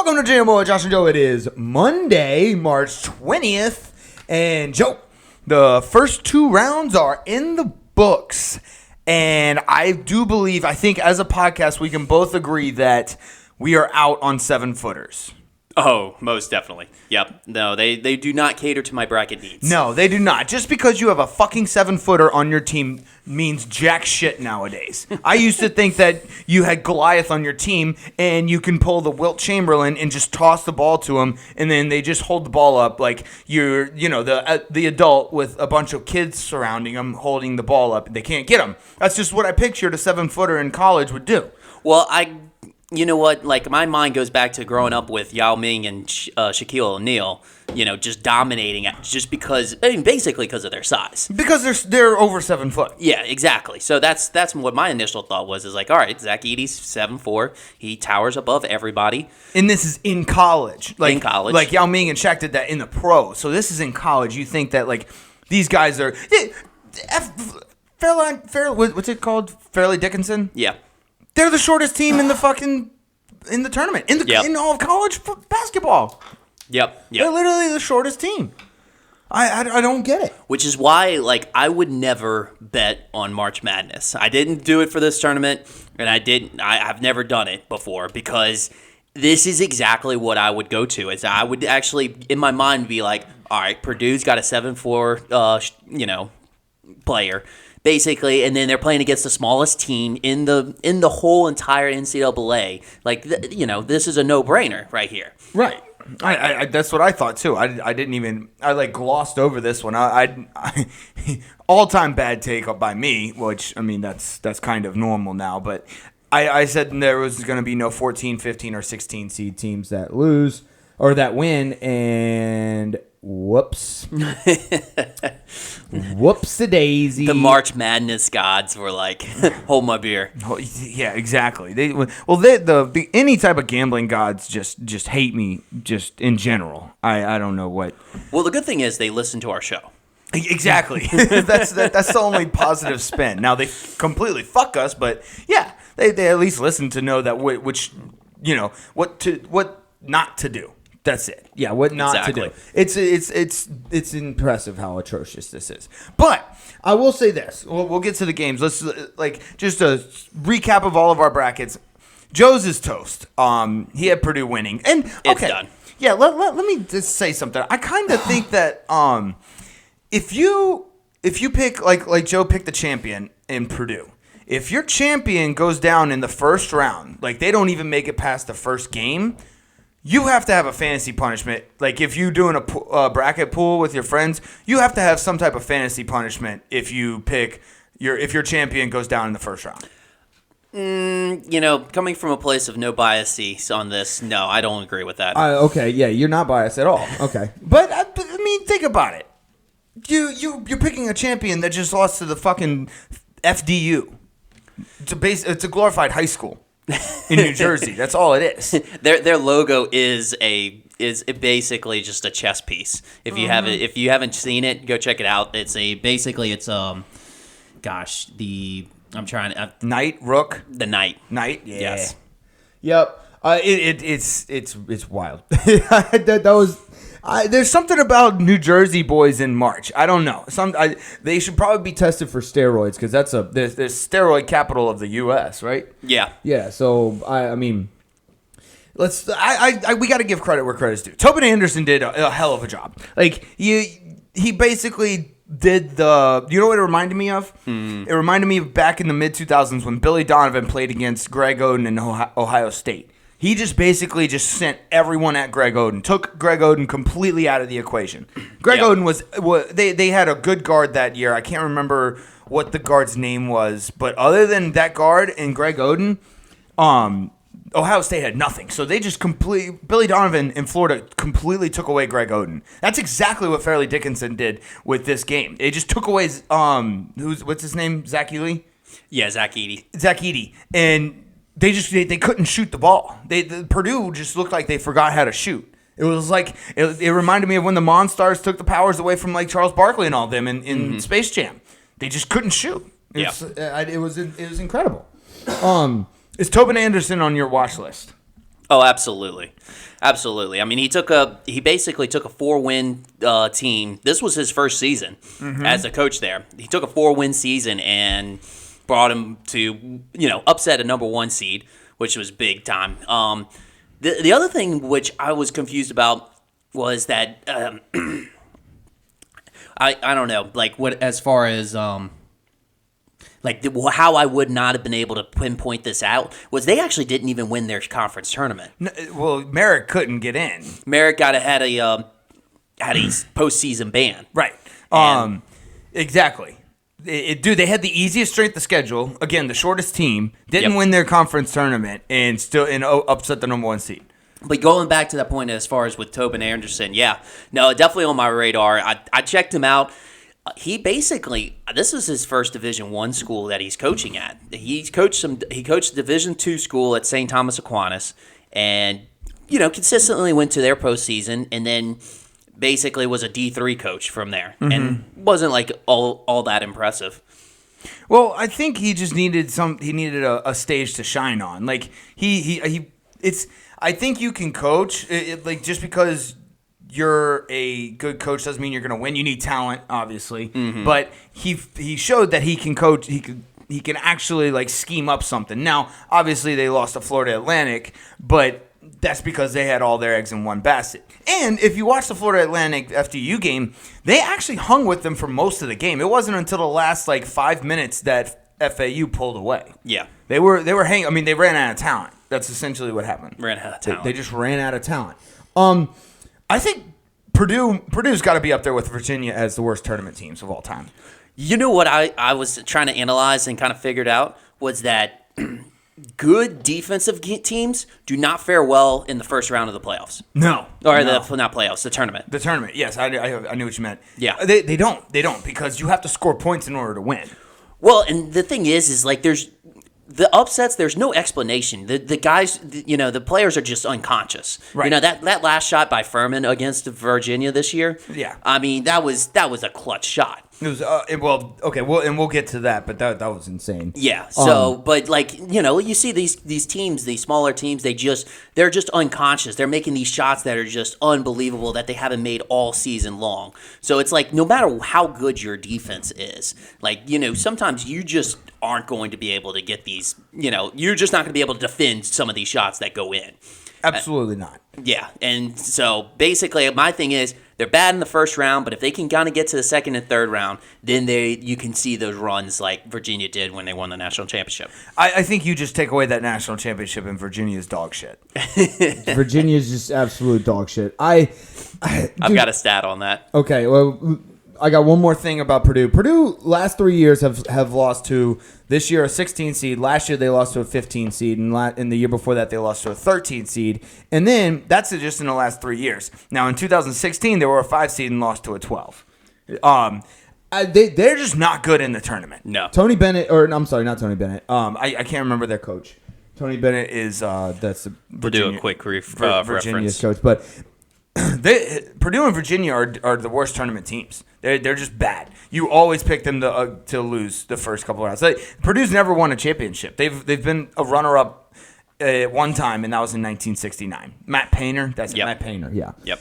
Welcome to Jam Boy, Josh and Joe. It is Monday, March 20th. And Joe, the first two rounds are in the books. And I think as a podcast, we can both agree that we are out on 7-footers. Oh, most definitely. Yep. No, they do not cater to my bracket needs. No, they do not. Just because you have a fucking 7-footer on your team means jack shit nowadays. I used to think that you had Goliath on your team and you can pull the Wilt Chamberlain and just toss the ball to him, and then they just hold the ball up like you're, the adult with a bunch of kids surrounding him holding the ball up. They can't get him. That's just what I pictured a 7-footer in college would do. Well, you know what? Like, my mind goes back to growing up with Yao Ming and Shaquille O'Neal, just dominating it just because, basically because of their size. Because they're over 7 foot. Yeah, exactly. So that's what my initial thought was, is like, all right, Zach Edey's 7'4". He towers above everybody. And this is in college. In college. Like Yao Ming and Shaq did that in the pros. So this is in college. You think that, like, these guys are... what's it called? Fairleigh Dickinson? Yeah. They're the shortest team in the tournament, in all of college basketball. Yep. They're literally the shortest team. I don't get it. Which is why, like, I would never bet on March Madness. I didn't do it for this tournament, and I've never done it before, because this is exactly what I would go to. Is I would actually, in my mind, be like, all right, Purdue's got a 7'4", player. Basically, and then they're playing against the smallest team in the whole entire NCAA. Like, this is a no-brainer right here. Right. I that's what I thought too. I didn't even glossed over this one. I all-time bad take by me, which I mean that's kind of normal now. But I said there was going to be no 14, 15, or 16 seed teams that lose or that win, and whoops. Whoops-a-daisy. The March Madness gods were like, hold my beer. Oh, yeah, exactly. Any type of gambling gods just hate me just in general. I don't know what. Well, the good thing is they listen to our show. Exactly. That's the only positive spin. Now they completely fuck us, but yeah, they at least listen to know that what not to do. That's it. Yeah, what not to do. It's impressive how atrocious this is. But I will say this. We'll get to the games. Let's just a recap of all of our brackets. Joe's is toast. He had Purdue winning, and okay, it's done. Yeah, let me just say something. I kind of think that if you pick like Joe picked the champion in Purdue, if your champion goes down in the first round, like they don't even make it past the first game, you have to have a fantasy punishment. Like if you're doing a bracket pool with your friends, you have to have some type of fantasy punishment if you pick if your champion goes down in the first round. Coming from a place of no biases on this, no, I don't agree with that. Okay, yeah, you're not biased at all. Okay, but I mean, think about it. You're picking a champion that just lost to the fucking FDU. It's a glorified high school in New Jersey. That's all it is. Their logo is basically just a chess piece. If you haven't seen it, go check it out. Knight, rook, the knight. Yeah. Yes. Yep. It's wild. that was. There's something about New Jersey boys in March. I don't know. They should probably be tested for steroids because there's steroid capital of the U.S. Right? Yeah. Yeah. So I mean, we got to give credit where credit's due. Tobin Anderson did a hell of a job. Like he basically did you know what it reminded me of? It reminded me of back in the mid 2000s when Billy Donovan played against Greg Oden in Ohio State. He just basically sent everyone at Greg Oden, took Greg Oden completely out of the equation. Greg Oden was they had a good guard that year. I can't remember what the guard's name was, but other than that guard and Greg Oden, Ohio State had nothing. So they just Billy Donovan in Florida completely took away Greg Oden. That's exactly what Fairleigh Dickinson did with this game. They just took away what's his name? Zach Edey? Yeah, Zach Edey. And they couldn't shoot the ball. Purdue just looked like they forgot how to shoot. It was like it reminded me of when the Monstars took the powers away from like Charles Barkley and all of them in Space Jam. They just couldn't shoot. It was incredible. Is Tobin Anderson on your watch list? Oh, absolutely. Absolutely. I mean, he basically took a 4-win team. This was his first season as a coach there. He took a 4-win season and brought him to, upset a number 1 seed, which was big time. The other thing which I was confused about was that I don't know, like what as far as how I would not have been able to pinpoint this out was they actually didn't even win their conference tournament. No, well, Merrick couldn't get in. Merrick had a postseason ban. Right. Exactly. Dude, they had the easiest strength of schedule. Again, the shortest team. Didn't win their conference tournament and still upset the number 1 seed. But going back to that point as far as with Tobin Anderson, definitely on my radar. I checked him out. He basically, this is his first Division I school that he's coaching at. He coached Division II school at St. Thomas Aquinas, and consistently went to their postseason, and then basically was a D3 coach from there, and wasn't like all that impressive. Well, I think he just needed a stage to shine on. Like I think you can coach like just because you're a good coach doesn't mean you're going to win. You need talent, obviously, but he showed that he can coach. He can actually like scheme up something. Now, obviously, they lost to Florida Atlantic, but that's because they had all their eggs in one basket. And if you watch the Florida Atlantic FDU game, they actually hung with them for most of the game. It wasn't until the last 5 minutes that FAU pulled away. Yeah, they were hanging. I mean, they ran out of talent. That's essentially what happened. Ran out of talent. They just ran out of talent. I think Purdue's got to be up there with Virginia as the worst tournament teams of all time. You know what I was trying to analyze and kind of figured out was that good defensive teams do not fare well in the first round of the playoffs. No. Not playoffs, the tournament. The tournament, yes. I knew what you meant. Yeah. They don't because you have to score points in order to win. Well, and the thing is like there's the upsets, there's no explanation. The guys, the players are just unconscious. Right. That last shot by Furman against Virginia this year. Yeah. I mean, that was a clutch shot. It was okay. Well, and we'll get to that, but that was insane. Yeah. So, but you see these teams, these smaller teams, they're just unconscious. They're making these shots that are just unbelievable that they haven't made all season long. So it's like no matter how good your defense is, sometimes you just aren't going to be able to get these. You're just not going to be able to defend some of these shots that go in. Absolutely not. Yeah, and so basically my thing is they're bad in the first round, but if they can kind of get to the second and third round, then you can see those runs like Virginia did when they won the national championship. I think you just take away that national championship and Virginia's dog shit. Virginia's just absolute dog shit. I've got a stat on that. Okay, well, I got one more thing about Purdue. Purdue last 3 years have lost to, this year a 16 seed. Last year they lost to a 15 seed, and the year before that they lost to a 13 seed. And then that's just in the last 3 years. Now in 2016 they were a 5 seed and lost to a 12. They're just not good in the tournament. No. Tony Bennett, or I'm sorry, not Tony Bennett. I can't remember their coach. Tony Bennett is that's a Virginia, do a quick Virginia's reference. coach, but Purdue and Virginia are the worst tournament teams. They're just bad. You always pick them to lose the first couple of rounds. Purdue's never won a championship. They've been a runner-up one time, and that was in 1969. Matt Painter. That's Yep. Matt Painter. Yeah. Yep.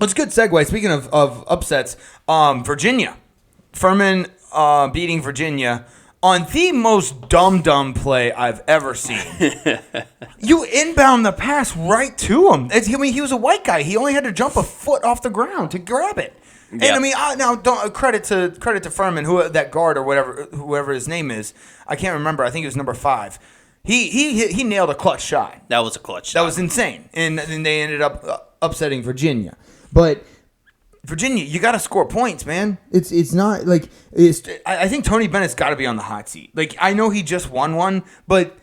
It's a good segue. Speaking of upsets, Virginia, Furman beating Virginia on the most dumb play I've ever seen. You inbound the pass right to him. He was a white guy. He only had to jump a foot off the ground to grab it. And now don't credit to Furman, that guard or whoever his name is. I can't remember. I think it was number 5. He nailed a clutch shot. That was a clutch shot. That was insane. And then they ended up upsetting Virginia. But Virginia, you got to score points, man. It's not like I think Tony Bennett's got to be on the hot seat. I know he just won one, but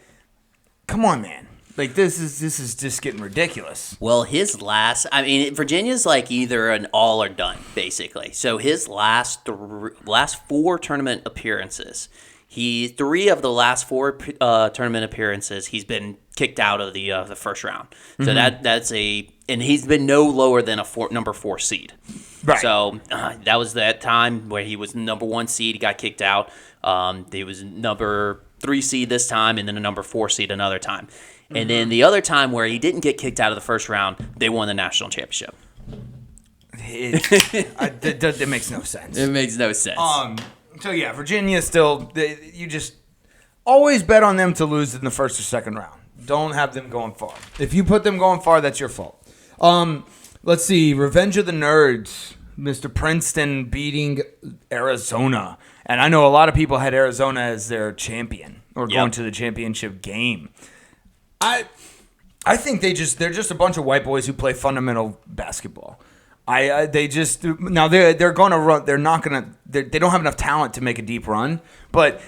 come on, man. This is just getting ridiculous. Well, Virginia's either an all or done, basically. So his last 4 tournament appearances, 3 of the last 4 tournament appearances, he's been kicked out of the first round. So and he's been no lower than a number 4 seed. Right. So that was that time where he was number 1 seed. He got kicked out. He was number 3 seed this time, and then a number 4 seed another time. And then the other time where he didn't get kicked out of the first round, they won the national championship. It makes no sense. It makes no sense. So yeah, Virginia still. You just always bet on them to lose in the first or second round. Don't have them going far. If you put them going far, that's your fault. Let's see. Revenge of the Nerds. Mr. Princeton beating Arizona. And I know a lot of people had Arizona as their champion or going to the championship game. I think they're just a bunch of white boys who play fundamental basketball. They they're going to run. They're not going to. They don't have enough talent to make a deep run. But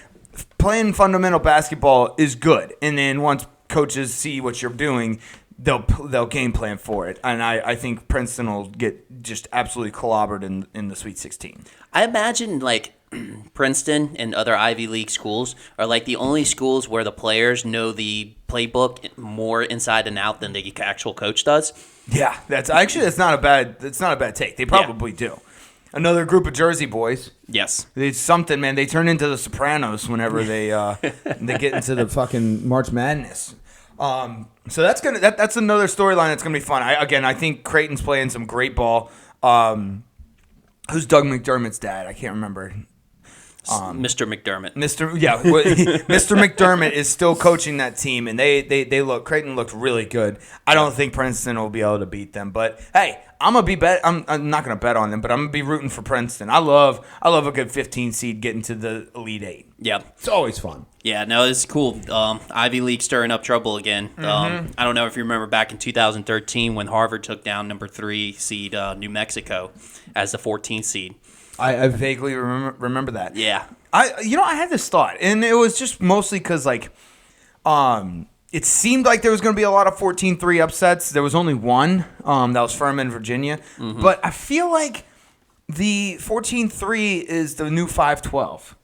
playing fundamental basketball is good. And then once coaches see what you're doing, they'll game plan for it. And I think Princeton will get just absolutely clobbered in the Sweet 16. I imagine like Princeton and other Ivy League schools are like the only schools where the players know the playbook more inside and out than the actual coach does. Yeah, that's not a bad take. They probably do. Another group of Jersey boys. Yes, It's something, man. They turn into the Sopranos whenever they get into the fucking March Madness. So that's another storyline that's gonna be fun. I think Creighton's playing some great ball. Who's Doug McDermott's dad? I can't remember. Mr. McDermott. Mr. McDermott is still coaching that team, and Creighton looked really good. I don't think Princeton will be able to beat them, but hey, I'm not gonna bet on them, but I'm gonna be rooting for Princeton. I love a good 15 seed getting to the Elite Eight. Yeah, It's always fun. yeah, no, it's cool. Ivy League stirring up trouble again. I don't know if you remember back in 2013 when Harvard took down number 3 seed New Mexico as the 14th seed. I vaguely remember that. Yeah. I had this thought, and it was just mostly because, it seemed like there was going to be a lot of 14-3 upsets. There was only one. That was Furman, Virginia. Mm-hmm. But I feel like the 14-3 is the new 5-12.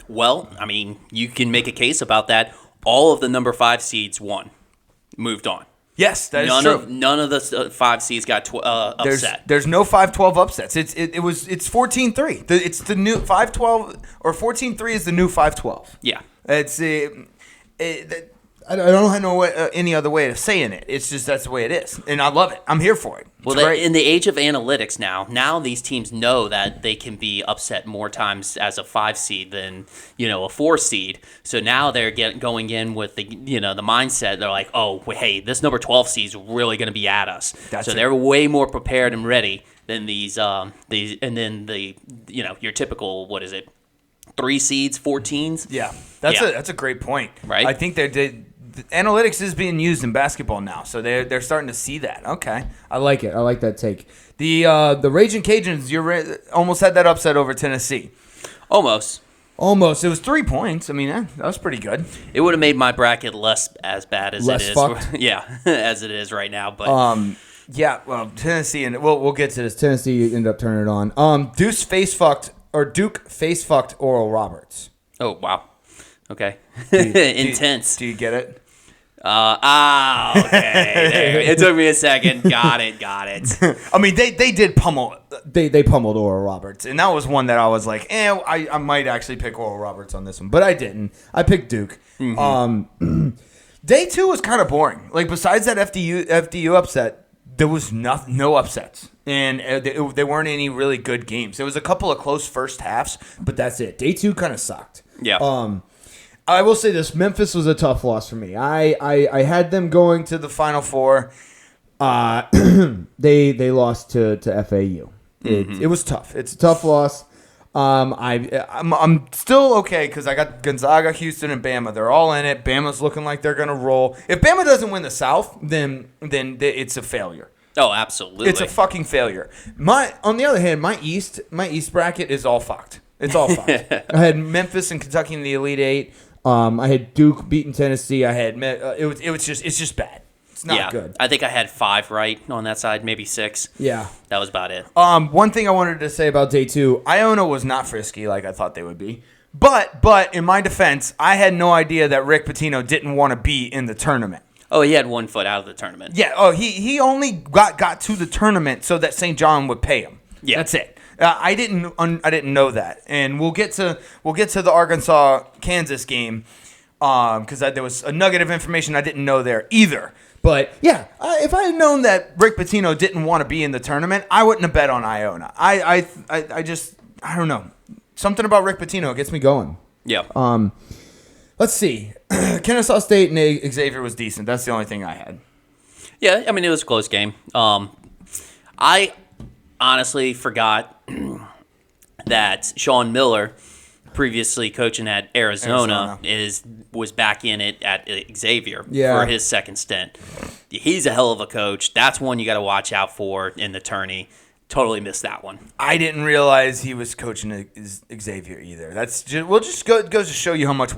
Well, I mean, you can make a case about that. All of the number 5 seeds moved on. Yes, that is true. None of the 5 seeds got upset. There's no 5-12 upsets. It's 14-3. It's the new 5-12 or 14-3 is the new 5-12. Yeah. I don't know any other way of saying it. It's just that's the way it is, and I love it. I'm here for it. Well, in the age of analytics now these teams know that they can be upset more times as a 5 seed than a 4 seed. So now they're going in with the mindset. They're like, oh, hey, this number 12 seed is really going to be at us. They're way more prepared and ready than these and then your typical 3 seeds, 14s. Yeah, that's a great point. Right? I think analytics is being used in basketball now, so they're starting to see that. Okay, I like it. I like that take. The Raging Cajuns, you almost had that upset over Tennessee. Almost. It was 3 points. I mean, that was pretty good. It would have made my bracket less as bad as it is. Fucked? Yeah, as it is right now. But yeah. Well, Tennessee, and we'll get to this. Tennessee ended up turning it on. Duke face fucked Oral Roberts. Oh wow. Okay. Intense. Do you get it? Okay. It took me a second. Got it. I mean, they did pummel. They pummeled Oral Roberts. And that was one that I was like, I might actually pick Oral Roberts on this one, but I didn't. I picked Duke. Mm-hmm. Day 2 was kind of boring. Like, besides that FDU upset, there was no upsets. And there weren't any really good games. There was a couple of close first halves, but that's it. Day 2 kind of sucked. Yeah. I will say this: Memphis was a tough loss for me. I had them going to the Final Four. They lost to FAU. It was tough. It's a tough loss. I'm still okay because I got Gonzaga, Houston, and Bama. They're all in it. Bama's looking like they're gonna roll. If Bama doesn't win the South, then it's a failure. Oh, absolutely. It's a fucking failure. On the other hand, my East bracket is all fucked. It's all fucked. I had Memphis and Kentucky in the Elite Eight. I had Duke beating Tennessee. I had it's just bad. It's not good. I think I had 5 right on that side, maybe 6. Yeah, that was about it. One thing I wanted to say about Day 2, Iona was not frisky like I thought they would be. But in my defense, I had no idea that Rick Pitino didn't want to be in the tournament. Oh, he had 1 foot out of the tournament. Yeah. Oh, he only got to the tournament so that St. John would pay him. Yeah, that's it. I didn't know that, and we'll get to the Arkansas Kansas game. because there was a nugget of information I didn't know there either. But yeah, if I had known that Rick Pitino didn't want to be in the tournament, I wouldn't have bet on Iona. I don't know. Something about Rick Pitino gets me going. Yeah. Let's see. Kennesaw State and Xavier was decent. That's the only thing I had. Yeah, I mean, it was a close game. I honestly forgot that Sean Miller, previously coaching at Arizona, was back in it at Xavier for his second stint. He's a hell of a coach. That's one you got to watch out for in the tourney. Totally missed that one. I didn't realize he was coaching Xavier either. That's just, goes to show you how much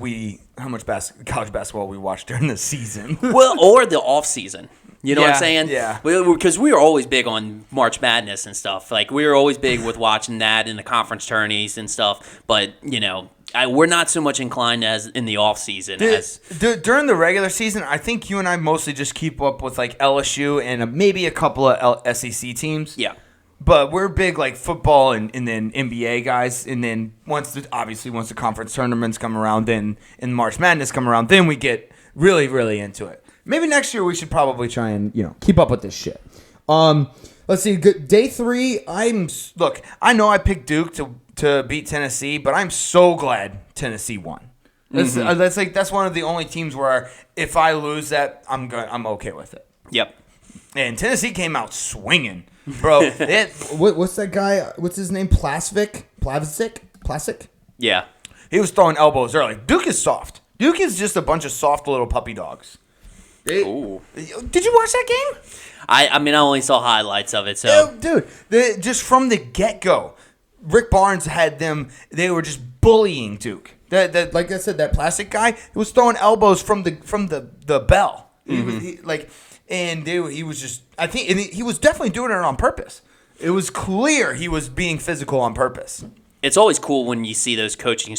college basketball we watched during the season. Well, or the off season. You know what I'm saying? Yeah. Because we were always big on March Madness and stuff. Like, we were always big with watching that in the conference tourneys and stuff. But, we're not so much inclined as in the off season. During the regular season, I think you and I mostly just keep up with like LSU and maybe a couple of SEC teams. Yeah. But we're big like football and then NBA guys. And then once the conference tournaments come around, then and March Madness come around, then we get really, really into it. Maybe next year we should probably try and, keep up with this shit. Let's see. Day 3, I know I picked Duke to beat Tennessee, but I'm so glad Tennessee won. That's one of the only teams where if I lose that, I'm okay with it. Yep. And Tennessee came out swinging, bro. What's that guy? What's his name? Plavsic? Yeah. He was throwing elbows early. Duke is soft. Duke is just a bunch of soft little puppy dogs. Ooh. Did you watch that game? I only saw highlights of it. So, dude, just from the get-go, Rick Barnes had them. They were just bullying Duke. That like I said, that plastic guy was throwing elbows from the bell. He was just. I think he was definitely doing it on purpose. It was clear he was being physical on purpose. It's always cool when you see those coaching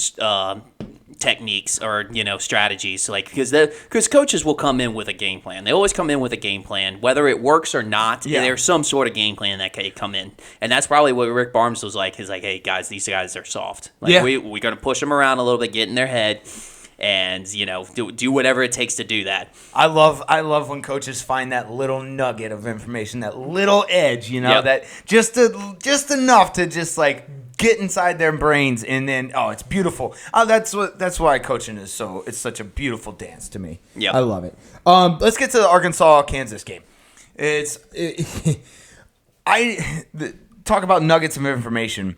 techniques or strategies, like because coaches will come in with a game plan. They always come in with a game plan, whether it works or not. Yeah. There's some sort of game plan that can come in, and that's probably what Rick Barnes was like. He's like, "Hey guys, these guys are soft. Like we're gonna push them around a little bit, get in their head, and do whatever it takes to do that." I love when coaches find that little nugget of information, that little edge, that just enough to just like get inside their brains, and then it's beautiful. That's why coaching is it's such a beautiful dance to me. Yeah, I love it. Let's get to the Arkansas-Kansas game. Talk about nuggets of information.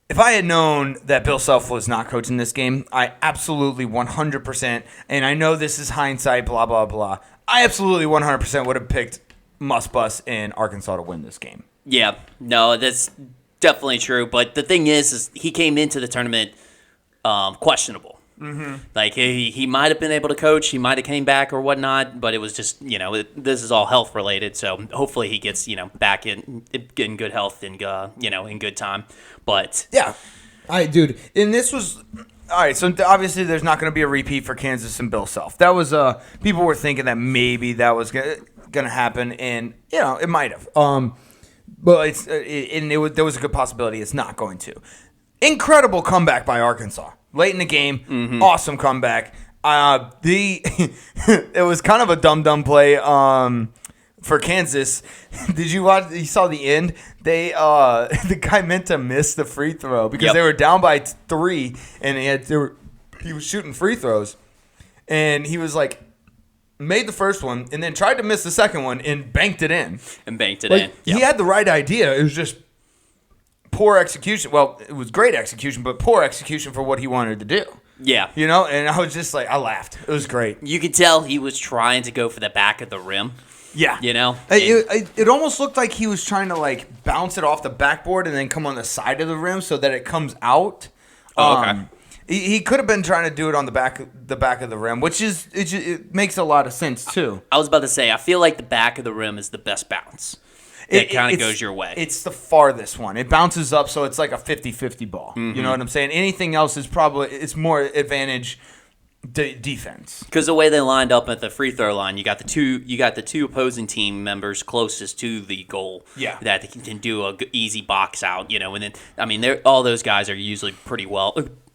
If I had known that Bill Self was not coaching this game, I absolutely 100%, and I know this is hindsight, blah, blah, blah, I absolutely 100% would have picked Muss-Bus and Arkansas to win this game. Yeah, no, that's definitely true. But the thing is he came into the tournament questionable. Mm-hmm. Like, he might have been able to coach, he might have came back or whatnot, but it was just, this is all health related. So hopefully he gets, back in good health and, in good time. But yeah, dude, and this was all right. So obviously there's not going to be a repeat for Kansas and Bill Self. That was people were thinking that maybe that was going to happen, and it might have. But there was a good possibility it's not going to. Incredible comeback by Arkansas late in the game. Mm-hmm. Awesome comeback. It was kind of a dumb play for Kansas. Did you watch? You saw the end. The guy meant to miss the free throw because they were down by 3, and he was shooting free throws, and he was like, made the first one and then tried to miss the second one and banked it in. Yep. He had the right idea. It was just poor execution. Well, it was great execution, but poor execution for what he wanted to do. Yeah. And I was just like, I laughed. It was great. You could tell he was trying to go for the back of the rim. Yeah. It almost looked like he was trying to like bounce it off the backboard and then come on the side of the rim so that it comes out. Oh, okay. He could have been trying to do it on the back of the rim, which is it makes a lot of sense too. I was about to say, I feel like the back of the rim is the best bounce. It kind of goes your way. It's the farthest one. It bounces up, so it's like a 50-50 ball. Mm-hmm. You know what I'm saying? Anything else is it's more advantage defense. Because the way they lined up at the free throw line, you got the two opposing team members closest to the goal. Yeah. That they can do a easy box out. And then all those guys are usually pretty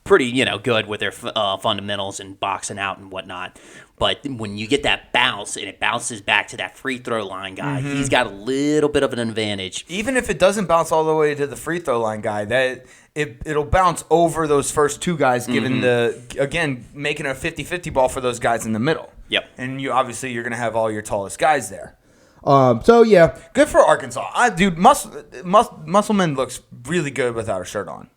pretty, good with their fundamentals and boxing out and whatnot. But when you get that bounce and it bounces back to that free throw line guy, he's got a little bit of an advantage. Even if it doesn't bounce all the way to the free throw line guy, that it'll bounce over those first two guys, given making a 50-50 ball for those guys in the middle. Yep. And you're going to have all your tallest guys there. So yeah, good for Arkansas. Dude, Musselman looks really good without a shirt on.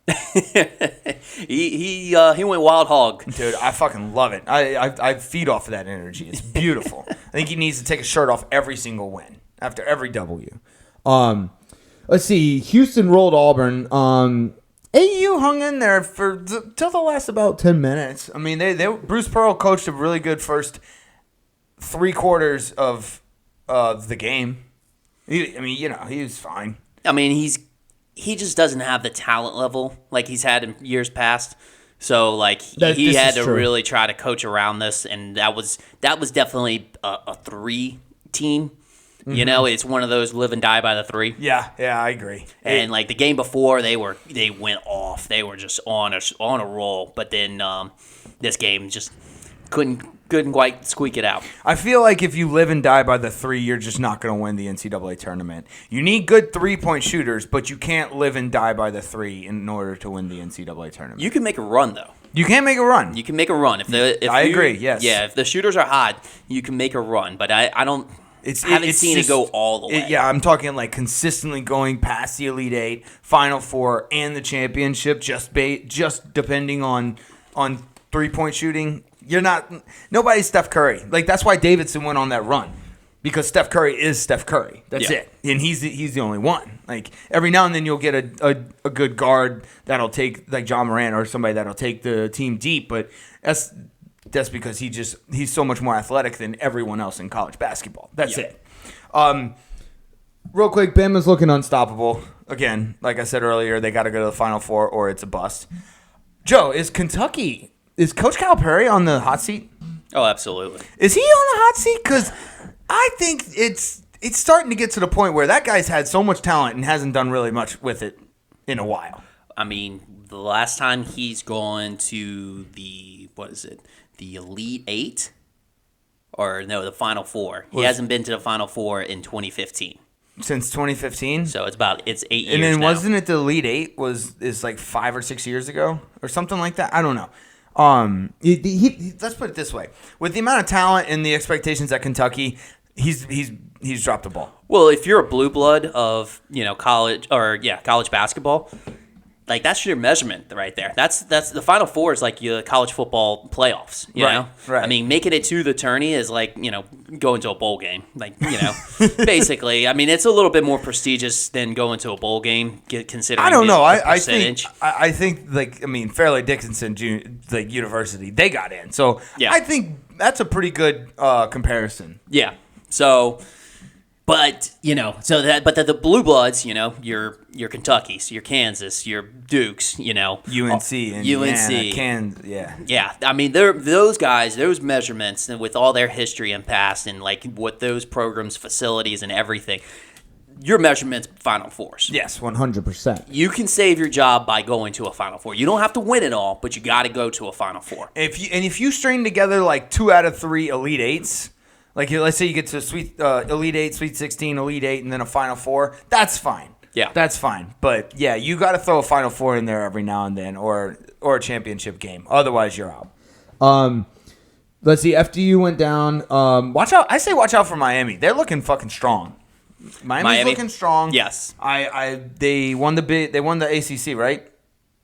he went wild hog. Dude, I fucking love it. I feed off of that energy. It's beautiful. I think he needs to take his shirt off every single win after every W. Let's see. Houston rolled Auburn. AU hung in there till the last about 10 minutes. I mean, Bruce Pearl coached a really good first 3 quarters of the game. He was fine. I mean, he just doesn't have the talent level like he's had in years past. So like he had to really try to coach around this, and that was definitely a 3 team. Mm-hmm. It's one of those live and die by the 3. Yeah, I agree. And like the game before, they went off. They were just on a roll. But then this game just couldn't quite squeak it out. I feel like if you live and die by the 3, you're just not going to win the NCAA tournament. You need good 3-point shooters, but you can't live and die by the 3 in order to win the NCAA tournament. You can make a run, though. You can make a run. You can make a run. I agree, yes. Yeah, if the shooters are hot, you can make a run. But I haven't seen it go all the way. I'm talking like consistently going past the Elite 8, Final 4, and the championship, just depending on 3-point shooting. Nobody's Steph Curry. Like, that's why Davidson went on that run, because Steph Curry is Steph Curry. That's it, and he's the only one. Like, every now and then you'll get a good guard that'll take, like John Morant or somebody that'll take the team deep, but that's because he's so much more athletic than everyone else in college basketball. That's it. Real quick, Bama's looking unstoppable again. Like I said earlier, they got to go to the Final Four or it's a bust. Joe, is Coach Calipari on the hot seat? Oh, absolutely. Is he on the hot seat? Because I think it's starting to get to the point where that guy's had so much talent and hasn't done really much with it in a while. I mean, the last time he's gone to the Elite 8? Or no, the Final 4. He hasn't been to the Final 4 in 2015. Since 2015? So it's 8 years now. And then wasn't it the Elite 8 is like 5 or 6 years ago? Or something like that? I don't know. Let's put it this way: with the amount of talent and the expectations at Kentucky, he's dropped the ball. Well, if you're a blue blood of college basketball, like that's your measurement right there. That's the Final Four is like your college football playoffs. You know, right. I mean, making it to the tourney is like going to a bowl game. Like basically, I mean, it's a little bit more prestigious than going to a bowl game. Considering I don't know. I think Fairleigh Dickinson University, they got in. So I think that's a pretty good comparison. Yeah. So. But the blue bloods, your Kentuckys, your Kansas, your Dukes, UNC, Indiana, Kansas, yeah. I mean, those guys, those measurements, and with all their history and past, and like what those programs, facilities, and everything, your measurements, Final Fours. Yes, 100%. You can save your job by going to a Final Four. You don't have to win it all, but you got to go to a Final Four. If you string together like 2 out of 3 Elite Eights. Like, let's say you get to Elite 8, Sweet 16, Elite 8, and then a Final Four. That's fine. Yeah. That's fine. But, yeah, you got to throw a Final Four in there every now and then or a championship game. Otherwise, you're out. Let's see. FDU went down. Watch out. I say watch out for Miami. They're looking fucking strong. Miami's looking strong. Yes. They won the ACC, right?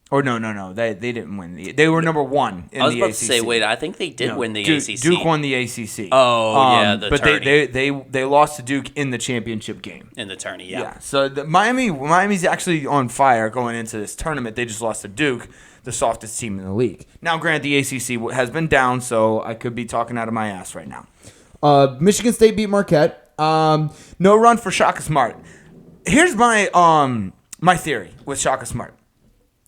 Or no. They didn't win. They were number 1 in the ACC. I was about to say, wait, I think they did win the ACC. Duke won the ACC. Oh, yeah, the but tourney. they lost to Duke in the championship game. In the tourney, yeah. Yeah. So Miami's actually on fire going into this tournament. They just lost to Duke, the softest team in the league. Now, granted, the ACC has been down, so I could be talking out of my ass right now. Michigan State beat Marquette. No run for Shaka Smart. Here's my my theory with Shaka Smart.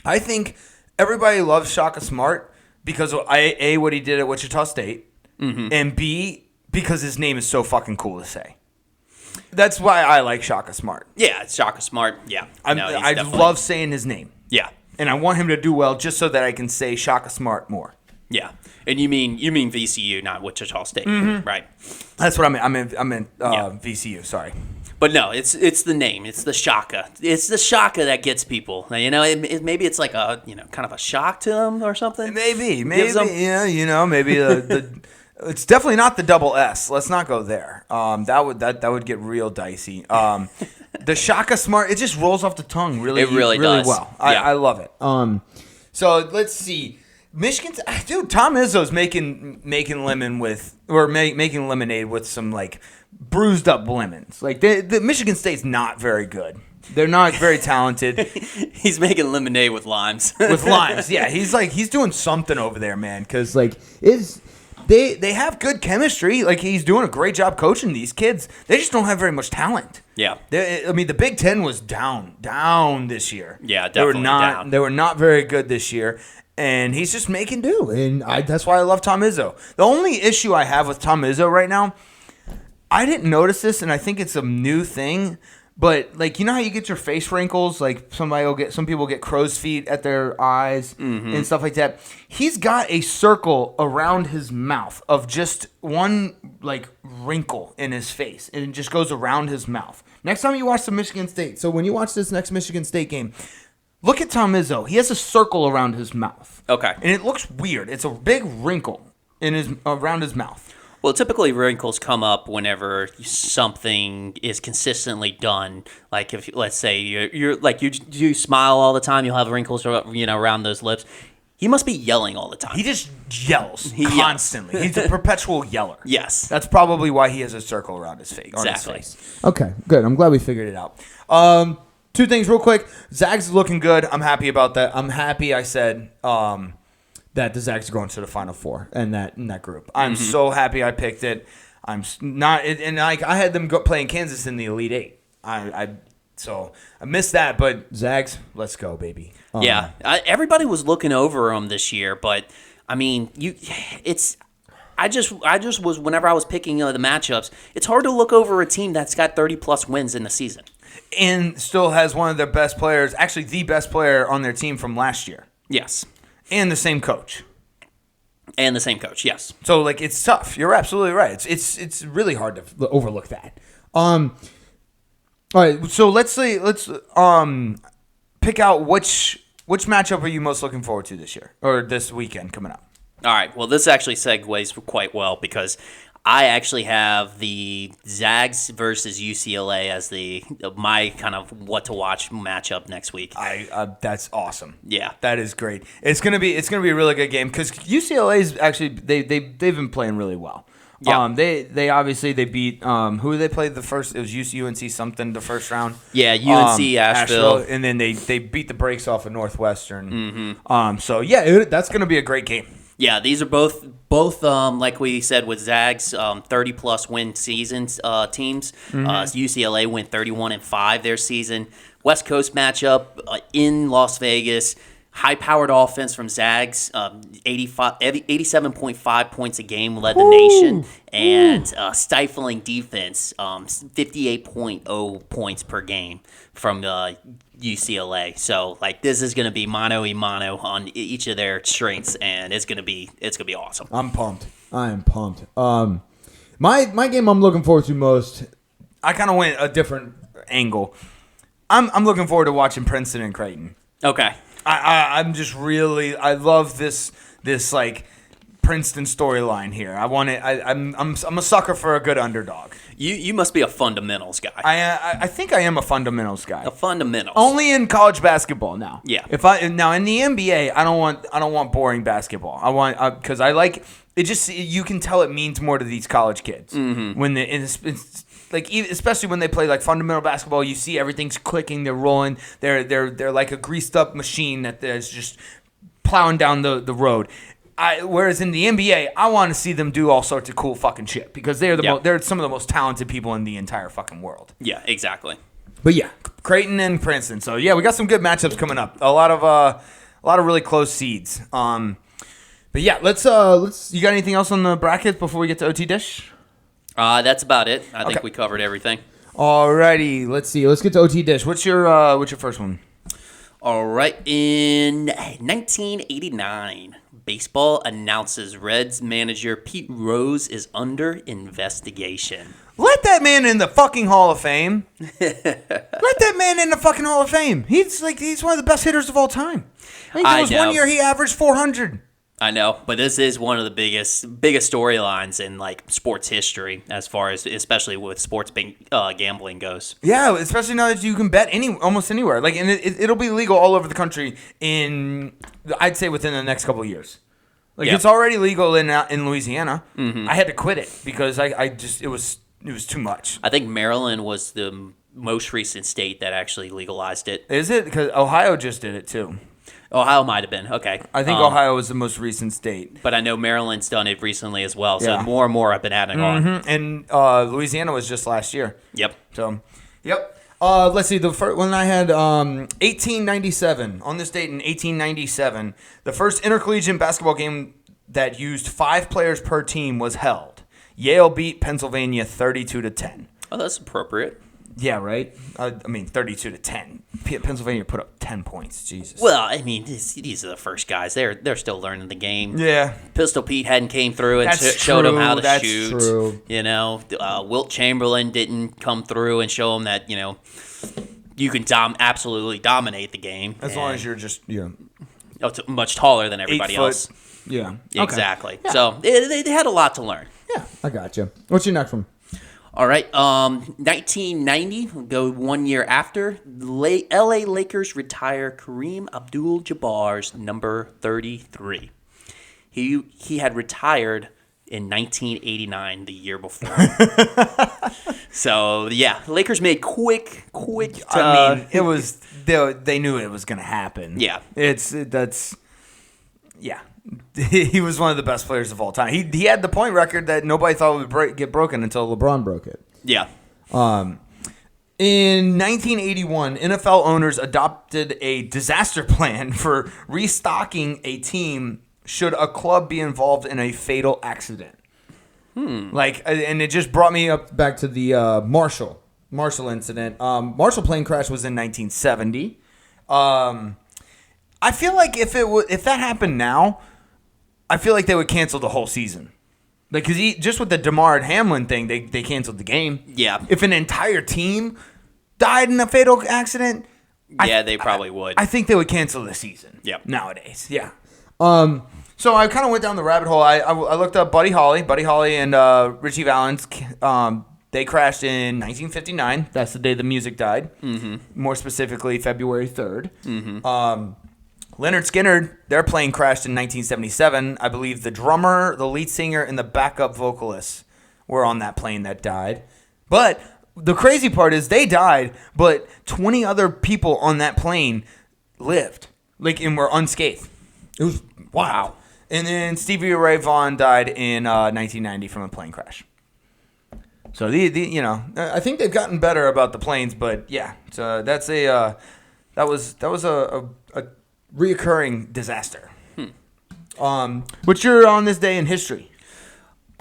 I think everybody loves Shaka Smart because of A, what he did at Wichita State, and B, because his name is so fucking cool to say. That's why I like Shaka Smart. Yeah, it's Shaka Smart. Yeah. I love saying his name. Yeah. and I want him to do well just so that I can say Shaka Smart more. Yeah, and you mean VCU, not Wichita State, right? That's what I meant. I meant VCU. Sorry. But no, it's the name. It's the Shaka. It's the Shaka that gets people. Now, maybe it's like a kind of a shock to them or something. Maybe yeah. Maybe the it's definitely not the double S. Let's not go there. That would get real dicey. The Shaka Smart, it just rolls off the tongue really does. Well. Yeah. I love it. So let's see. Michigan's dude, Tom Izzo's making lemonade with some like bruised up lemons. Like the Michigan State's not very good. They're not very talented. He's making lemonade with limes. With limes, yeah. He's doing something over there, man. Because they have good chemistry. Like he's doing a great job coaching these kids. They just don't have very much talent. Yeah. The Big Ten was down this year. Yeah, definitely down. They were not very good this year. And he's just making do. And that's why I love Tom Izzo. The only issue I have with Tom Izzo right now, I didn't notice this, and I think it's a new thing, but like how you get your face wrinkles, like some people get crow's feet at their eyes and stuff like that. He's got a circle around his mouth of just one like wrinkle in his face, and it just goes around his mouth. Next time you watch the Michigan State, so when you watch this next Michigan State game, look at Tom Izzo. He has a circle around his mouth. Okay. And it looks weird. It's a big wrinkle around his mouth. Well, typically wrinkles come up whenever something is consistently done. Like if, let's say, you're like you smile all the time, you'll have wrinkles, around those lips. He must be yelling all the time. He just yells constantly. He's a perpetual yeller. Yes. That's probably why he has a circle around his face. Exactly. Okay, good. I'm glad we figured it out. Two things real quick. Zags looking good. I'm happy about that. I'm happy I said that the Zags are going to the Final Four in that group. I'm so happy I picked it. I'm not, and I had them playing Kansas in the Elite Eight. So I missed that, but Zags, let's go, baby. Yeah, everybody was looking over them this year, but I mean, I just was, whenever I was picking the matchups, it's hard to look over a team that's got 30+ wins in the season. And still has one of their best players, actually the best player on their team from last year. Yes. And the same coach. Yes. So, like, it's tough. You're absolutely right. It's really hard to overlook that. All right, so let's pick out which matchup are you most looking forward to this year or this weekend coming up. All right. Well, this actually segues quite well because I actually have the Zags versus UCLA as my kind of what to watch matchup next week. That's awesome. Yeah, that is great. It's gonna be a really good game because UCLA's actually they've been playing really well. Yeah. They obviously beat who they played the first. It was UNC something the first round. Yeah, UNC Asheville, and then they beat the brakes off of Northwestern. So yeah, that's gonna be a great game. Yeah, these are both like we said with Zags, 30+ win seasons teams. UCLA went 31-5 their season. West Coast matchup in Las Vegas. High-powered offense from Zags, 87.5 points a game led the nation, and stifling defense, 58.0 points per game from UCLA. So like this is going to be mano a mano on each of their strengths, and it's going to be awesome. I'm pumped. I am pumped. My game I'm looking forward to most. I kind of went a different angle. I'm looking forward to watching Princeton and Creighton. Okay. I'm just really I love this like Princeton storyline here. I want it. I'm a sucker for a good underdog. You must be a fundamentals guy. I think I am a fundamentals guy. A fundamentals. Only in college basketball now. Yeah. Now in the NBA, I don't want boring basketball. I want because I like it. Just you can tell it means more to these college kids when it's like especially when they play like fundamental basketball. You see everything's clicking, they're rolling, they're like a greased up machine that is just plowing down the road. Whereas in the NBA, I want to see them do all sorts of cool fucking shit because they're some of the most talented people in the entire fucking world. Yeah, exactly. But yeah, Creighton and Princeton. So yeah, we got some good matchups coming up. A lot of really close seeds. But yeah, let's. You got anything else on the bracket before we get to OTDISH? That's about it. I think we covered everything. Alrighty, let's see. Let's get to OTDISH. What's your first one? All right. In 1989, baseball announces Reds manager Pete Rose is under investigation. Let that man in the fucking Hall of Fame. Let that man in the fucking Hall of Fame. He's one of the best hitters of all time. I think there was one year he averaged 400. I know, but this is one of the biggest storylines in like sports history, as far as especially with sports gambling goes. Yeah, especially now that you can bet almost anywhere. Like, and it'll be legal all over the country I'd say within the next couple of years. Like, It's already legal in Louisiana. Mm-hmm. I had to quit it because it was too much. I think Maryland was the most recent state that actually legalized it. Is it? Because Ohio just did it too. Ohio might have been. Okay. I think Ohio was the most recent state. But I know Maryland's done it recently as well. So more and more have been adding on. And Louisiana was just last year. Yep. So, yep. Let's see. The first one I had 1897. On this date in 1897, the first intercollegiate basketball game that used 5 players per team was held. Yale beat Pennsylvania 32-10. Oh, that's appropriate. Yeah, right? 32-10. Pennsylvania put up 10 points. Jesus. Well, I mean, these are the first guys. They're still learning the game. Yeah. Pistol Pete hadn't came through and showed them how to shoot. That's true. You know, Wilt Chamberlain didn't come through and show them that, you know, you can absolutely dominate the game. As long as you're just, much taller than everybody else. Yeah. Exactly. Okay. Yeah. So they had a lot to learn. Yeah, I got you. What's your next one? All right, 1990, we'll go 1 year after, L.A. Lakers retire Kareem Abdul-Jabbar's number 33. He had retired in 1989, the year before. So, yeah, the Lakers made quick. It was, they knew it was going to happen. Yeah. Yeah. He was one of the best players of all time. He had the point record that nobody thought would get broken until LeBron broke it. Yeah. In 1981, NFL owners adopted a disaster plan for restocking a team should a club be involved in a fatal accident. And it just brought me up back to the Marshall incident. Marshall plane crash was in 1970. I feel like if that happened now, I feel like they would cancel the whole season. Like, because just with the DeMar Hamlin thing, they canceled the game. Yeah. If an entire team died in a fatal accident, they probably would. I think they would cancel the season. Yep. Nowadays, yeah. So I kind of went down the rabbit hole. I looked up Buddy Holly and Richie Valens. They crashed in 1959. That's the day the music died. Mm-hmm. More specifically, February 3rd. Mm-hmm. Leonard Skinner, their plane crashed in 1977. I believe the drummer, the lead singer, and the backup vocalist were on that plane that died. But the crazy part is they died, but 20 other people on that plane lived, and were unscathed. It was wow. And then Stevie Ray Vaughan died in 1990 from a plane crash. So I think they've gotten better about the planes, but yeah, so that was a reoccurring disaster. What's your on this day in history?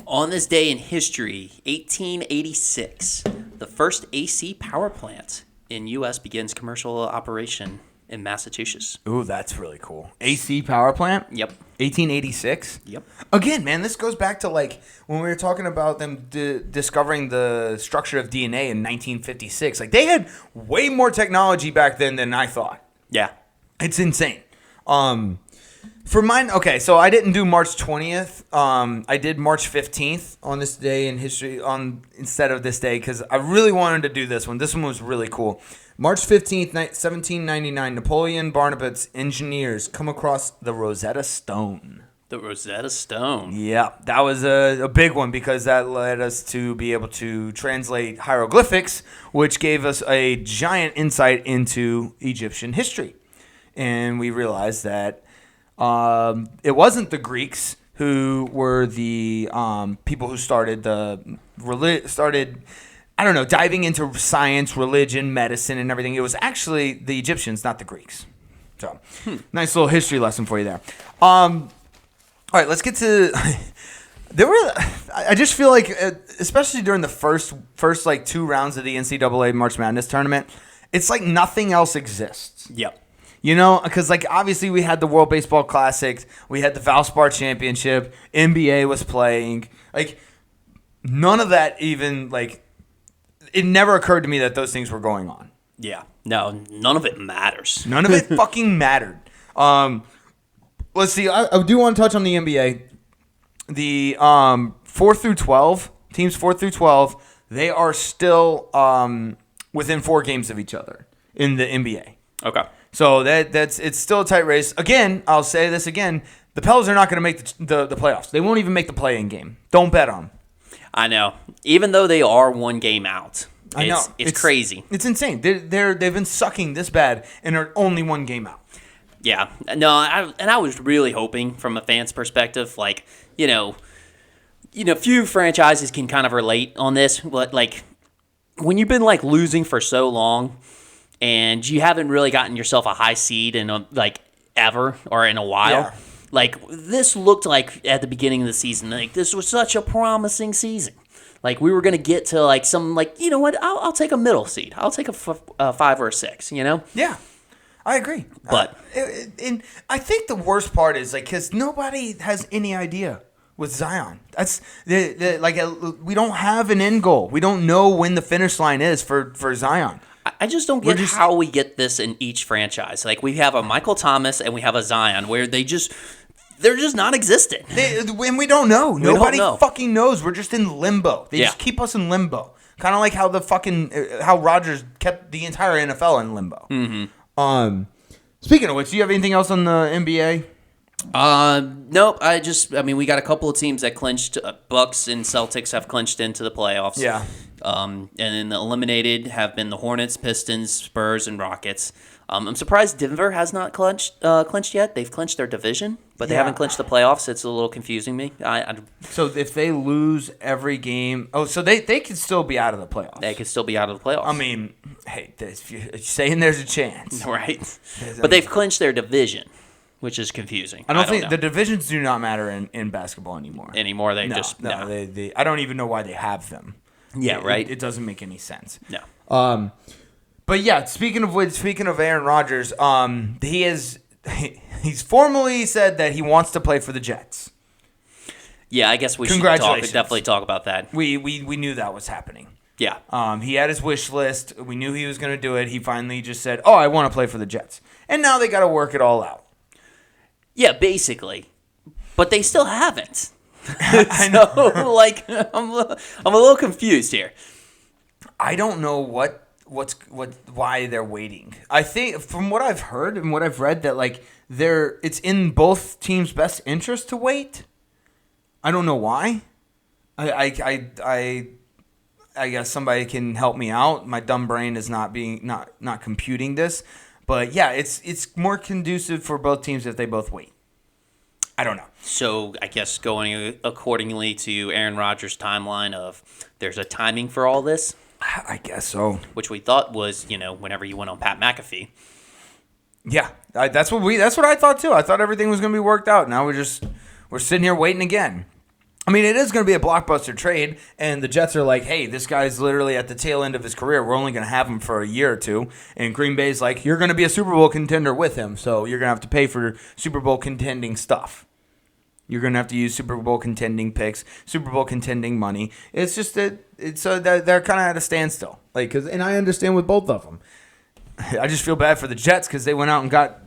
On this day in history, 1886, the first AC power plant in U.S. begins commercial operation in Massachusetts. Ooh, that's really cool. AC power plant? Yep. 1886? Yep. Again, man, this goes back to when we were talking about them discovering the structure of DNA in 1956. They had way more technology back then than I thought. Yeah. It's insane. For mine, okay, so I didn't do March 20th. I did March 15th on this day in history instead of this day because I really wanted to do this one. This one was really cool. March 15th, 1799, Napoleon Bonaparte's engineers come across the Rosetta Stone. The Rosetta Stone. Yeah, that was a big one because that led us to be able to translate hieroglyphics, which gave us a giant insight into Egyptian history. And we realized that it wasn't the Greeks who were the people who started diving into science, religion, medicine, and everything. It was actually the Egyptians, not the Greeks. So, nice little history lesson for you there. All right, let's get to. I just feel like, especially during the first 2 rounds of the NCAA March Madness tournament, it's like nothing else exists. Yep. You know, because like obviously we had the World Baseball Classic, we had the VALSPAR Championship, NBA was playing. Like none of that even like it never occurred to me that those things were going on. Yeah. No, none of it matters. None of it fucking mattered. Let's see. I do want to touch on the NBA. The 4 through 12 teams, 4 through 12, they are still within 4 games of each other in the NBA. Okay. So it's still a tight race. Again, I'll say this again: the Pels are not going to make the playoffs. They won't even make the play-in game. Don't bet on them. I know. Even though they are 1 game out. I know. It's crazy. It's insane. They've been sucking this bad and are only 1 game out. Yeah. No, I was really hoping from a fan's perspective, like, few franchises can kind of relate on this, but like when you've been like losing for so long and you haven't really gotten yourself a high seed in like ever or in a while. Yeah. Like this looked like at the beginning of the season, like this was such a promising season. Like we were gonna get to like some like you know what I'll take a middle seed. I'll take a 5 or a 6. You know. Yeah, I agree. But and I think the worst part is like because nobody has any idea with Zion. That's we don't have an end goal. We don't know when the finish line is for Zion. I just don't get how we get this in each franchise. Like we have a Michael Thomas and we have a Zion where they're just non-existent. And we don't know. Nobody fucking knows. We're just in limbo. They just keep us in limbo. Kind of like how how Rodgers kept the entire NFL in limbo. Mm-hmm. Speaking of which, do you have anything else on the NBA? Nope. We got a couple of teams that clinched. Bucks and Celtics have clinched into the playoffs. Yeah. And then the eliminated have been the Hornets, Pistons, Spurs, and Rockets. I'm surprised Denver has not clinched yet. They've clinched their division, but they haven't clinched the playoffs. It's a little confusing me. So if they lose every game, so they could still be out of the playoffs. They could still be out of the playoffs. I mean, hey, you're saying there's a chance, right? But they've clinched their division, which is confusing. I don't think the divisions do not matter in basketball anymore. They I don't even know why they have them. Yeah, right. It doesn't make any sense. No. But yeah, speaking of Aaron Rodgers, he's formally said that he wants to play for the Jets. Yeah, I guess we should definitely talk about that. We knew that was happening. Yeah. He had his wish list. We knew he was going to do it. He finally just said, "Oh, I want to play for the Jets." And now they got to work it all out. Yeah, basically. But they still haven't. I know. I'm a little confused here. I don't know why they're waiting. I think from what I've heard and what I've read that it's in both teams' best interest to wait. I don't know why. I guess somebody can help me out. My dumb brain is not computing this. But yeah, it's more conducive for both teams if they both wait. I don't know. So I guess going accordingly to Aaron Rodgers' timeline of there's a timing for all this. I guess so. Which we thought was, whenever you went on Pat McAfee. Yeah, that's what I thought too. I thought everything was going to be worked out. Now we're sitting here waiting again. I mean, it is going to be a blockbuster trade, and the Jets are like, hey, this guy's literally at the tail end of his career. We're only going to have him for a year or two. And Green Bay's like, you're going to be a Super Bowl contender with him, so you're going to have to pay for Super Bowl contending stuff. You're going to have to use Super Bowl contending picks, Super Bowl contending money. It's just that they're kind of at a standstill. And I understand with both of them. I just feel bad for the Jets because they went out and got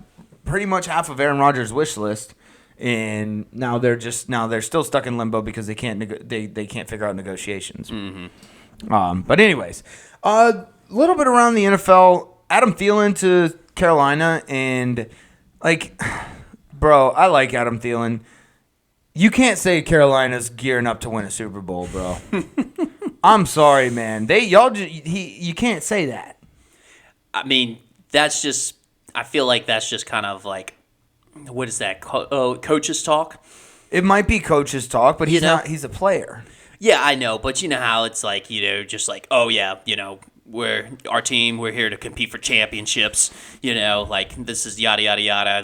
pretty much half of Aaron Rodgers' wish list. And now they're still stuck in limbo because they can't figure out negotiations. Mm-hmm. But anyways, a little bit around the NFL. Adam Thielen to Carolina, and bro, I like Adam Thielen. You can't say Carolina's gearing up to win a Super Bowl, bro. I'm sorry, man. You can't say that. I mean, that's just. I feel like that's just kind of like. What is that? Coach's talk? It might be coach's talk, but he's not. He's a player. Yeah, I know, but you know how it's like, just like, oh yeah, we're our team. We're here to compete for championships. This is yada yada yada.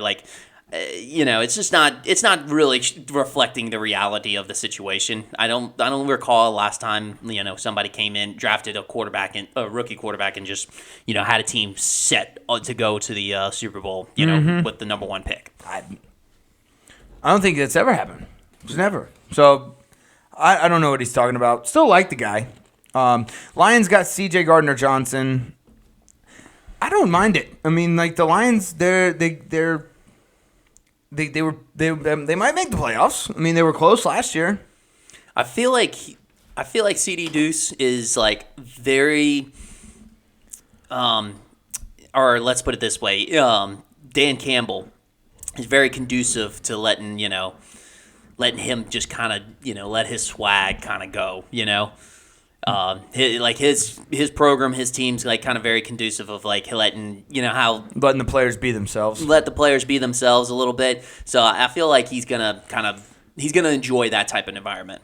it's just not. It's not really reflecting the reality of the situation. I don't recall last time somebody came in, drafted a rookie quarterback, and just had a team set to go to the Super Bowl. With the number 1 pick. I don't think that's ever happened. It's never. So I don't know what he's talking about. Still like the guy. Lions got C.J. Gardner-Johnson. I don't mind it. I mean, like the Lions, they might make the playoffs. I mean, they were close last year. I feel like CD Deuce is like very, or let's put it this way, Dan Campbell is very conducive to letting him just kind of let his swag kind of go. His program, his team's like kind of very conducive of like letting letting the players be themselves. Let the players be themselves a little bit. So I feel like he's gonna enjoy that type of environment.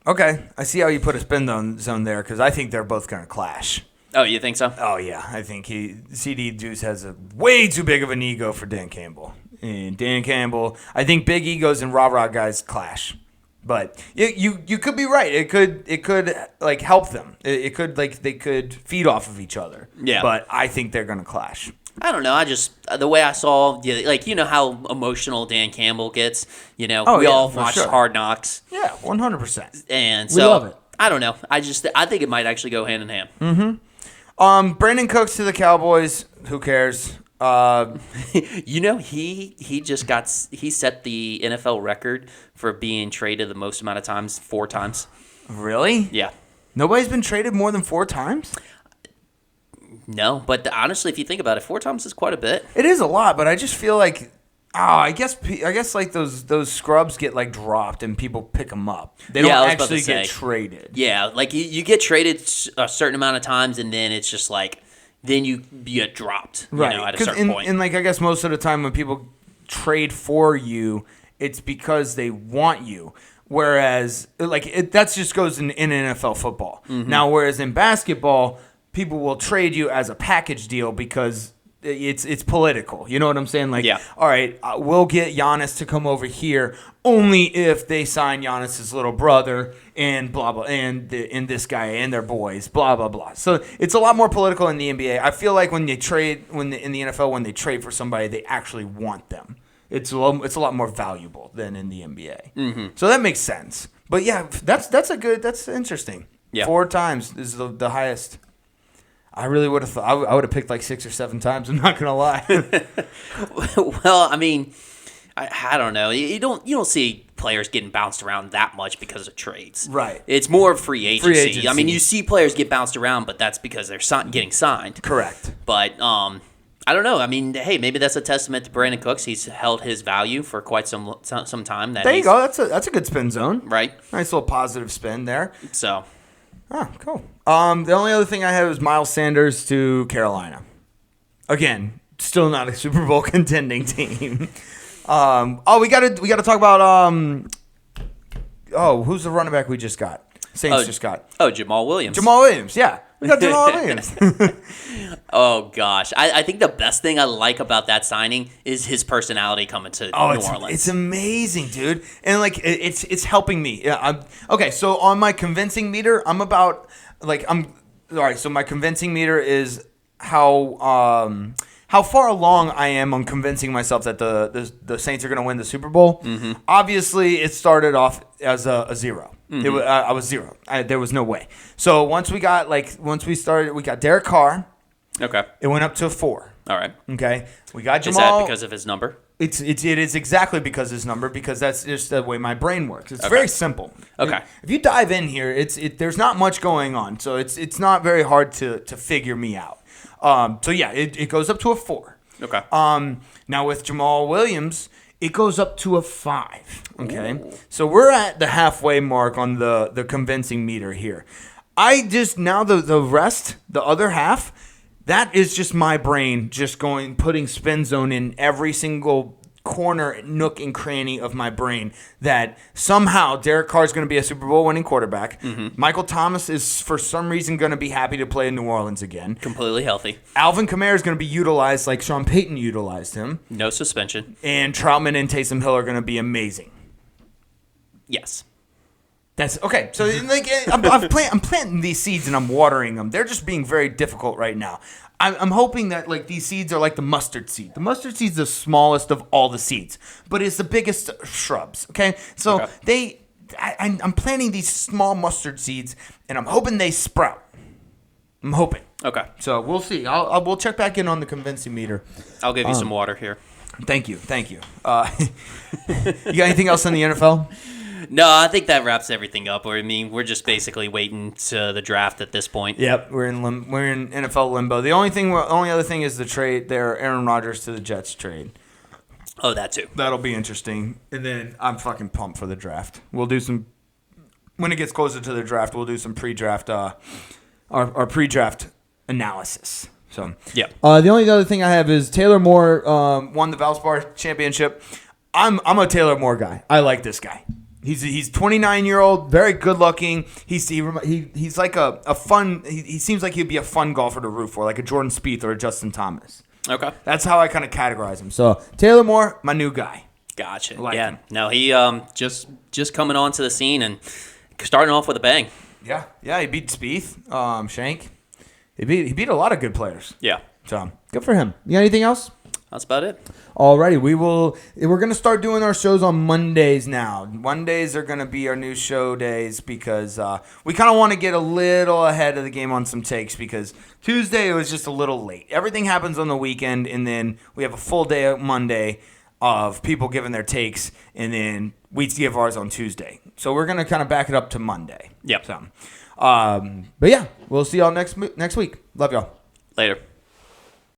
Okay, I see how you put a spin zone there because I think they're both gonna clash. Oh, you think so? Oh yeah, I think CD Deuce has a way too big of an ego for Dan Campbell, and Dan Campbell. I think big egos and rah guys clash. But you could be right. It could like help them. It could they could feed off of each other. Yeah. But I think they're gonna clash. I don't know. I just the way I saw how emotional Dan Campbell gets. We all watched Hard Knocks. Yeah, 100%. And We so love it. I don't know. I think it might actually go hand in hand. Brandon Cooks to the Cowboys. Who cares? He set the NFL record for being traded the most amount of times, 4 times. Really? Yeah. Nobody's been traded more than 4 times? No, but honestly, if you think about it, 4 times is quite a bit. It is a lot, but I just feel like, I guess like those scrubs get like dropped and people pick them up. They don't actually get traded. Yeah, like you get traded a certain amount of times, and then it's just like, then you get dropped, at a certain point. And like I guess most of the time when people trade for you, it's because they want you. Whereas that just goes in NFL football. Mm-hmm. Now, whereas in basketball, people will trade you as a package deal because it's political. You know what I'm saying? Like, yeah. All right, we'll get Giannis to come over here only if they sign Giannis's little brother and blah blah and this guy and their boys, blah blah blah. So it's a lot more political in the NBA. I feel like when they trade, in the NFL, when they trade for somebody, they actually want them. It's a lot more valuable than in the NBA. Mm-hmm. So that makes sense. But yeah, that's interesting. Yeah. 4 times is the highest. I really would have thought I would have picked like 6 or 7 times. I'm not gonna lie. Well, I mean, I don't know. You don't see players getting bounced around that much because of trades. Right. It's more free agency. Free agency. I mean, you see players get bounced around, but that's because they're getting signed. Correct. But I don't know. I mean, hey, maybe that's a testament to Brandon Cooks. He's held his value for quite some time. There you go. That's a good spin zone. Right. Nice little positive spin there. So. Oh, cool. The only other thing I had was Miles Sanders to Carolina. Again, still not a Super Bowl contending team. We gotta talk about who's the running back we just got? Saints just got. Oh, Jamal Williams. Jamal Williams, yeah. We got Jamal Williams. Oh, gosh. I think the best thing I like about that signing is his personality coming to New Orleans. It's amazing, dude. And, like, it's helping me. Yeah, okay, so on my convincing meter, all right, so my convincing meter is how far along I am on convincing myself that the Saints are going to win the Super Bowl. Mm-hmm. Obviously, it started off as a 0. Mm-hmm. I was 0. There was no way. So once we got Derek Carr. Okay. It went up to a 4. All right. Okay. We got Jamal. Is that because of his number? It is exactly because of his number, because that's just the way my brain works. It's okay. very simple. Okay. If you dive in here, there's not much going on, so it's not very hard to figure me out. So yeah, it goes up to a 4. Okay. Now with Jamal Williams, it goes up to a 5. Okay. Ooh. So we're at the halfway mark on the convincing meter here. I just now the rest, the other half, that is just my brain just putting spin zone in every single corner, nook, and cranny of my brain that somehow Derek Carr is going to be a Super Bowl winning quarterback. Michael Thomas is, for some reason, going to be happy to play in New Orleans again. Completely healthy. Alvin Kamara is going to be utilized like Sean Payton utilized him. No suspension. And Troutman and Taysom Hill are going to be amazing. Yes. That's okay. So like, I'm planting these seeds and I'm watering them. They're just being very difficult right now. I'm hoping that like these seeds are like the mustard seed. The mustard seed's the smallest of all the seeds, but it's the biggest shrubs. Okay, so I'm planting these small mustard seeds, and I'm hoping they sprout. I'm hoping. Okay. So we'll see. We'll check back in on the convincing meter. I'll give you some water here. Thank you. You got anything else on the NFL? No, I think that wraps everything up. I mean, we're just basically waiting to the draft at this point. Yep, we're in NFL limbo. The only other thing is the trade there, Aaron Rodgers to the Jets trade. Oh, that too. That'll be interesting. And then I'm fucking pumped for the draft. We'll do some when it gets closer to the draft. We'll do some pre-draft our pre-draft analysis. So yeah. The only other thing I have is Taylor Moore won the VALSPAR championship. I'm a Taylor Moore guy. I like this guy. He's 29-year-old, very good looking. He's like a fun. He seems like he'd be a fun golfer to root for, like a Jordan Spieth or a Justin Thomas. Okay, that's how I kind of categorize him. So Taylor Moore, my new guy. Gotcha. Like yeah. him. No, he just coming onto the scene and starting off with a bang. Yeah. He beat Spieth, Shank. He beat a lot of good players. Yeah. So good for him. You got anything else? That's about it. Alrighty, we're going to start doing our shows on Mondays now. Mondays are going to be our new show days because we kind of want to get a little ahead of the game on some takes because Tuesday it was just a little late. Everything happens on the weekend, and then we have a full day on Monday of people giving their takes, and then we give ours on Tuesday. So we're going to kind of back it up to Monday. Yep. So, but yeah, we'll see y'all next week. Love y'all. Later.